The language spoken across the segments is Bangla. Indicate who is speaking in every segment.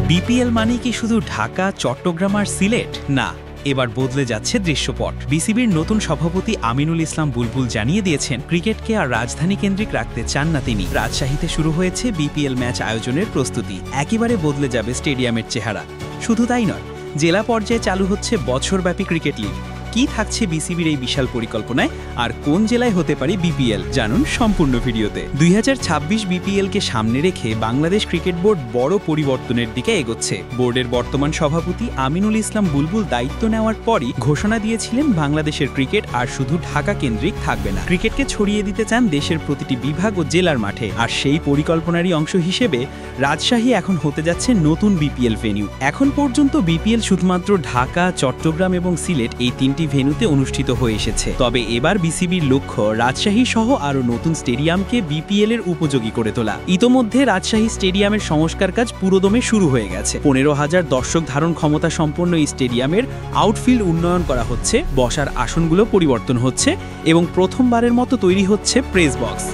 Speaker 1: বিপিএল মানে কি শুধু ঢাকা, চট্টগ্রাম আর সিলেট? না, এবার বদলে যাচ্ছে দৃশ্যপট। বিসিবির নতুন সভাপতি আমিনুল ইসলাম বুলবুল জানিয়ে দিয়েছেন, ক্রিকেটকে আর রাজধানী কেন্দ্রিক রাখতে চান না তিনি। রাজশাহীতে শুরু হয়েছে বিপিএল ম্যাচ আয়োজনের প্রস্তুতি। একেবারে বদলে যাবে স্টেডিয়ামের চেহারা। শুধু তাই নয়, জেলা পর্যায়ে চালু হচ্ছে বছরব্যাপী ক্রিকেট লিগ। কি থাকছে বিসিবির এই বিশাল পরিকল্পনায়, আর কোন জেলায় হতে পারে বিপিএল, জানুন সম্পূর্ণ ভিডিওতে। 2026 বিপিএলকে সামনে রেখে বাংলাদেশ ক্রিকেট বোর্ড বড় পরিবর্তনের দিকে এগোচ্ছে। বোর্ডের বর্তমান সভাপতি আমিনুল ইসলাম বুলবুল দায়িত্ব নেওয়ার পরই ঘোষণা দিয়েছিলেন, বাংলাদেশের ক্রিকেট আর শুধু ঢাকা কেন্দ্রিক থাকবে না। ক্রিকেটকে ছড়িয়ে দিতে চান দেশের প্রতিটি বিভাগ ও জেলার মাঠে। আর সেই পরিকল্পনারই অংশ হিসেবে রাজশাহী এখন হতে যাচ্ছে নতুন বিপিএল ভেন্যু। এখন পর্যন্ত বিপিএল শুধুমাত্র ঢাকা, চট্টগ্রাম এবং সিলেট এই তিনটি ভেন্যুতে অনুষ্ঠিত হয়ে এসেছে। তবে এবার বিসিবির লক্ষ্য রাজশাহী সহ আরও নতুন স্টেডিয়ামকে বিপিএল এর উপযোগী করে তোলা। ইতোমধ্যে রাজশাহী স্টেডিয়ামের সংস্কার কাজ পুরোদমে শুরু হয়ে গেছে। 15,000 দর্শক ধারণ ক্ষমতা সম্পন্ন এই স্টেডিয়ামের আউটফিল্ড উন্নয়ন করা হচ্ছে, বসার আসনগুলো পরিবর্তন হচ্ছে এবং প্রথমবারের মতো তৈরি হচ্ছে প্রেস বক্স।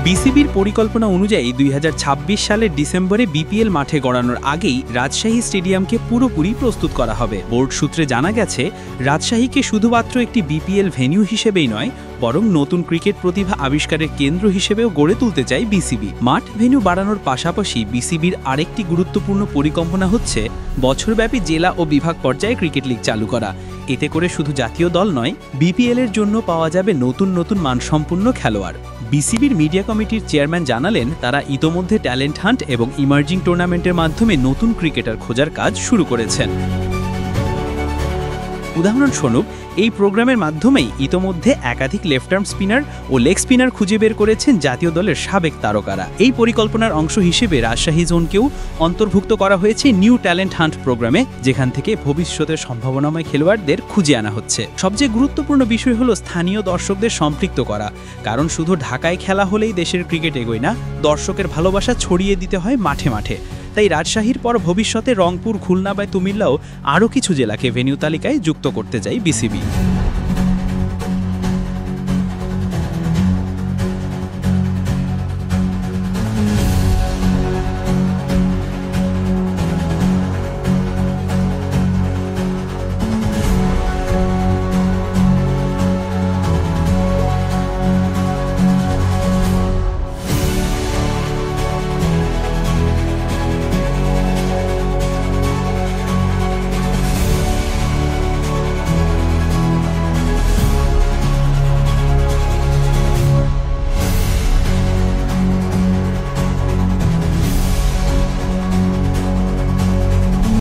Speaker 1: বিসিবির পরিকল্পনা অনুযায়ী 2026 সালের ডিসেম্বরে বিপিএল মাঠে গড়ানোর আগেই রাজশাহী স্টেডিয়ামকে পুরোপুরি প্রস্তুত করা হবে। বোর্ড সূত্রে জানা গেছে, রাজশাহীকে শুধুমাত্র একটি বিপিএল ভেন্যু হিসেবেই নয়, বরং নতুন ক্রিকেট প্রতিভা আবিষ্কারের কেন্দ্র হিসেবেও গড়ে তুলতে চায় বিসিবি। মাঠ ভেন্যু বাড়ানোর পাশাপাশি বিসিবির আরেকটি গুরুত্বপূর্ণ পরিকল্পনা হচ্ছে বছরব্যাপী জেলা ও বিভাগ পর্যায়ে ক্রিকেট লিগ চালু করা। এতে করে শুধু জাতীয় দল নয়, বিপিএল এর জন্য পাওয়া যাবে নতুন নতুন মানসম্পন্ন খেলোয়াড়। বিসিবির মিডিয়া কমিটির চেয়ারম্যান জানালেন, তারা ইতোমধ্যে ট্যালেন্ট হান্ট এবং ইমার্জিং টুর্নামেন্টের মাধ্যমে নতুন ক্রিকেটার খোঁজার কাজ শুরু করেছেন। উদাহরণস্বরূপ, এই প্রোগ্রামের মাধ্যমেই ইতোমধ্যে একাধিক লেফট আর্ম স্পিনার ও লেগ স্পিনার খুঁজে বের করেছেন জাতীয় দলের সাবেক তারকারা। এই পরিকল্পনার অংশ হিসেবে রাজশাহী জোনকেও অন্তর্ভুক্ত করা হয়েছে নিউ ট্যালেন্ট হান্ট প্রোগ্রামে, যেখান থেকে ভবিষ্যতের সম্ভাবনাময় খেলোয়াড়দের খুঁজে আনা হচ্ছে। সবচেয়ে গুরুত্বপূর্ণ বিষয় হলো স্থানীয় দর্শকদের সম্পৃক্ত করা, কারণ শুধু ঢাকায় খেলা হলেই দেশের ক্রিকেট এগোয় না, দর্শকের ভালোবাসা ছড়িয়ে দিতে হয় মাঠে মাঠে। তাই রাজশাহীর পর ভবিষ্যতে রংপুর, খুলনা বা কুমিল্লাও আরও কিছু জেলাকে ভেন্যু তালিকায় যুক্ত করতে চায় বিসিবি।